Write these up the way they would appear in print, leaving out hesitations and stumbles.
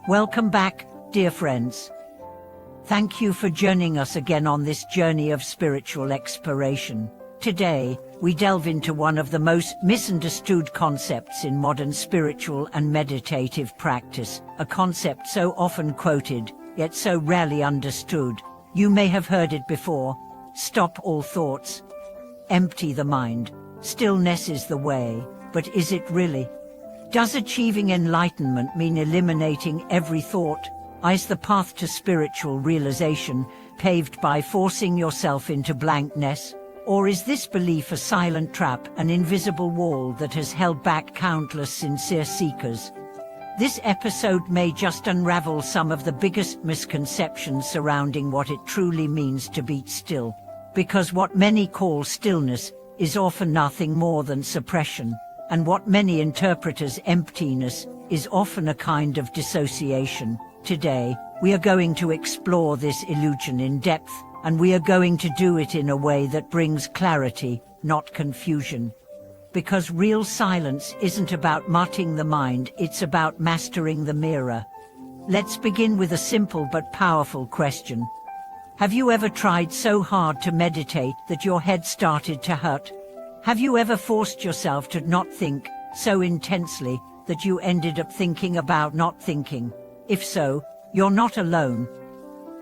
Welcome back, dear friends. Thank you for joining us again on this journey of spiritual exploration. Today, we delve into one of the most misunderstood concepts in modern spiritual and meditative practice, a concept so often quoted, yet so rarely understood. You may have heard it before. Stop all thoughts. Empty the mind. Stillness is the way, but is it really? Does achieving enlightenment mean eliminating every thought? Is the path to spiritual realization paved by forcing yourself into blankness? Or is this belief a silent trap, an invisible wall that has held back countless sincere seekers? This episode may just unravel some of the biggest misconceptions surrounding what it truly means to be still. Because what many call stillness is often nothing more than suppression, and what many interpret as emptiness is often a kind of dissociation. Today, we are going to explore this illusion in depth, and we are going to do it in a way that brings clarity, not confusion. Because real silence isn't about muting the mind, it's about mastering the mirror. Let's begin with a simple but powerful question. Have you ever tried so hard to meditate that your head started to hurt? Have you ever forced yourself to not think so intensely that you ended up thinking about not thinking? If so, you're not alone.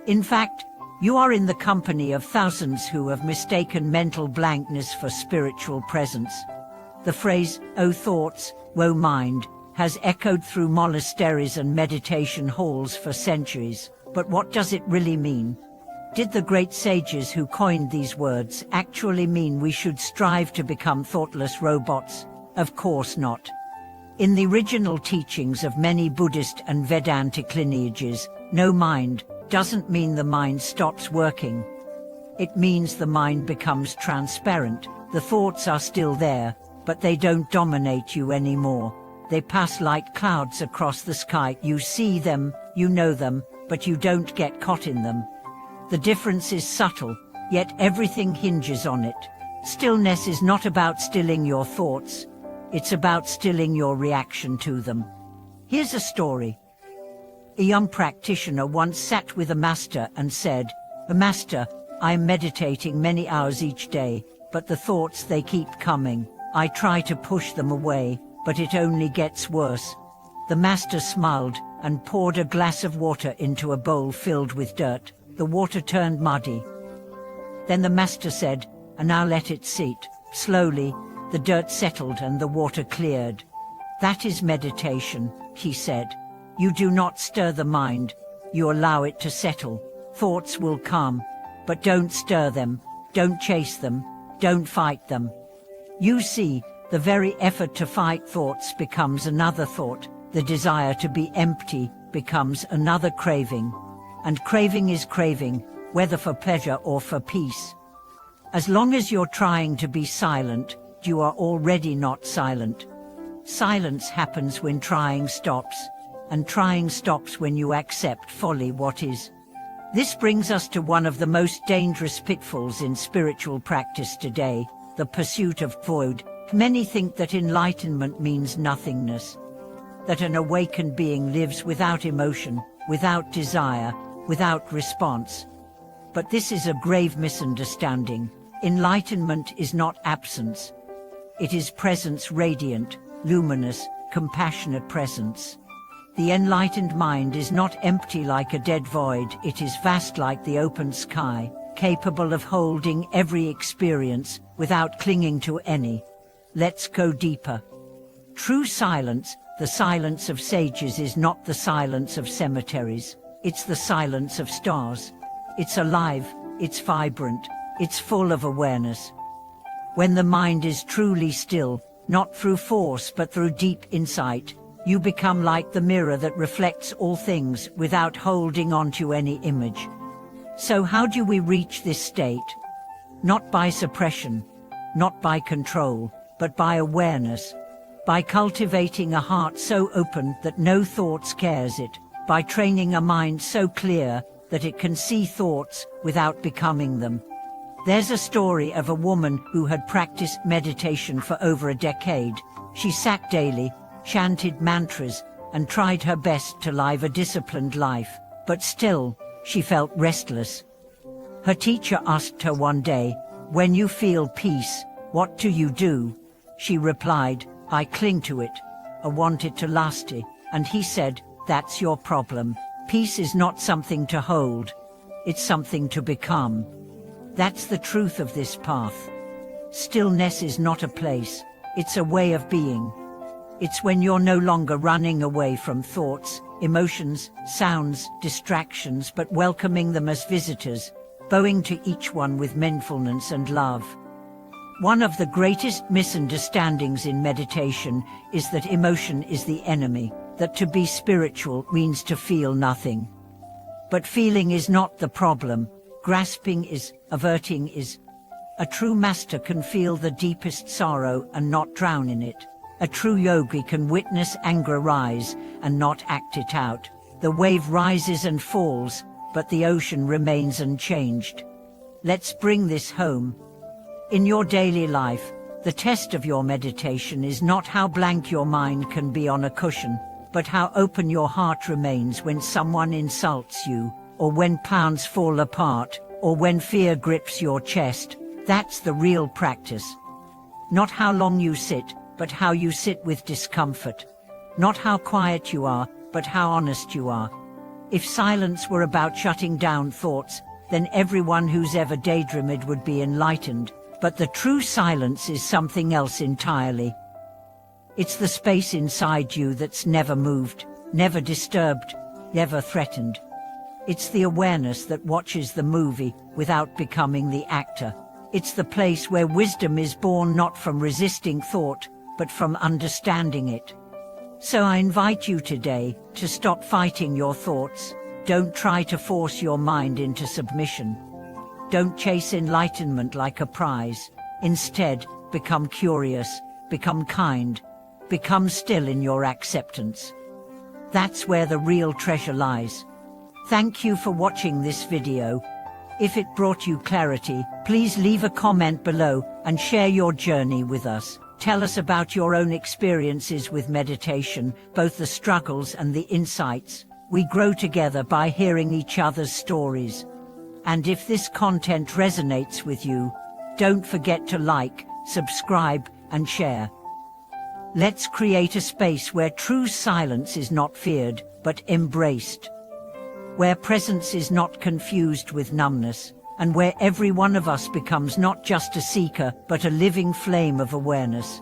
In fact, you are in the company of thousands who have mistaken mental blankness for spiritual presence. The phrase, "Oh thoughts, woe mind," has echoed through monasteries and meditation halls for centuries. But what does it really mean? Did the great sages who coined these words actually mean we should strive to become thoughtless robots? Of course not. In the original teachings of many Buddhist and Vedantic lineages, no mind doesn't mean the mind stops working. It means the mind becomes transparent. The thoughts are still there, but they don't dominate you anymore. They pass like clouds across the sky. You see them, you know them, but you don't get caught in them. The difference is subtle, yet everything hinges on it. Stillness is not about stilling your thoughts. It's about stilling your reaction to them. Here's a story. A young practitioner once sat with a master and said, "Master, I am meditating many hours each day, but the thoughts, they keep coming. I try to push them away, but it only gets worse." The master smiled and poured a glass of water into a bowl filled with dirt. The water turned muddy. Then the master said, "And now let it sit." Slowly, the dirt settled and the water cleared. "That is meditation," he said. "You do not stir the mind, you allow it to settle. Thoughts will come, but don't stir them, don't chase them, don't fight them." You see, the very effort to fight thoughts becomes another thought. The desire to be empty becomes another craving. And craving is craving, whether for pleasure or for peace. As long as you're trying to be silent, you are already not silent. Silence happens when trying stops, and trying stops when you accept fully what is. This brings us to one of the most dangerous pitfalls in spiritual practice today, the pursuit of void. Many think that enlightenment means nothingness, that an awakened being lives without emotion, without desire, without response. But this is a grave misunderstanding. Enlightenment is not absence. It is presence, radiant, luminous, compassionate presence. The enlightened mind is not empty like a dead void, it is vast like the open sky, capable of holding every experience without clinging to any. Let's go deeper. True silence, the silence of sages, is not the silence of cemeteries. It's the silence of stars. It's alive, it's vibrant, it's full of awareness. When the mind is truly still, not through force but through deep insight, you become like the mirror that reflects all things without holding on to any image. So how do we reach this state? Not by suppression, not by control, but by awareness. By cultivating a heart so open that no thought scares it. By training a mind so clear that it can see thoughts without becoming them. There's a story of a woman who had practiced meditation for over a decade. She sat daily, chanted mantras, and tried her best to live a disciplined life, but still, she felt restless. Her teacher asked her one day, "When you feel peace, what do you do?" She replied, "I cling to it. I want it to last." And he said, "That's your problem. Peace is not something to hold. It's something to become." That's the truth of this path. Stillness is not a place, it's a way of being. It's when you're no longer running away from thoughts, emotions, sounds, distractions, but welcoming them as visitors, bowing to each one with mindfulness and love. One of the greatest misunderstandings in meditation is that emotion is the enemy, that to be spiritual means to feel nothing. But feeling is not the problem, grasping is, averting is. A true master can feel the deepest sorrow and not drown in it. A true yogi can witness anger rise and not act it out. The wave rises and falls, but the ocean remains unchanged. Let's bring this home. In your daily life, the test of your meditation is not how blank your mind can be on a cushion, but how open your heart remains when someone insults you, or when plans fall apart, or when fear grips your chest. That's the real practice. Not how long you sit, but how you sit with discomfort. Not how quiet you are, but how honest you are. If silence were about shutting down thoughts, then everyone who's ever daydreamed would be enlightened. But the true silence is something else entirely. It's the space inside you that's never moved, never disturbed, never threatened. It's the awareness that watches the movie without becoming the actor. It's the place where wisdom is born not from resisting thought, but from understanding it. So I invite you today to stop fighting your thoughts. Don't try to force your mind into submission. Don't chase enlightenment like a prize. Instead, become curious, become kind, become still in your acceptance. That's where the real treasure lies. Thank you for watching this video. If it brought you clarity, please leave a comment below and share your journey with us. Tell us about your own experiences with meditation, both the struggles and the insights. We grow together by hearing each other's stories. And if this content resonates with you, don't forget to like, subscribe, and share. Let's create a space where true silence is not feared, but embraced. Where presence is not confused with numbness, and where every one of us becomes not just a seeker, but a living flame of awareness.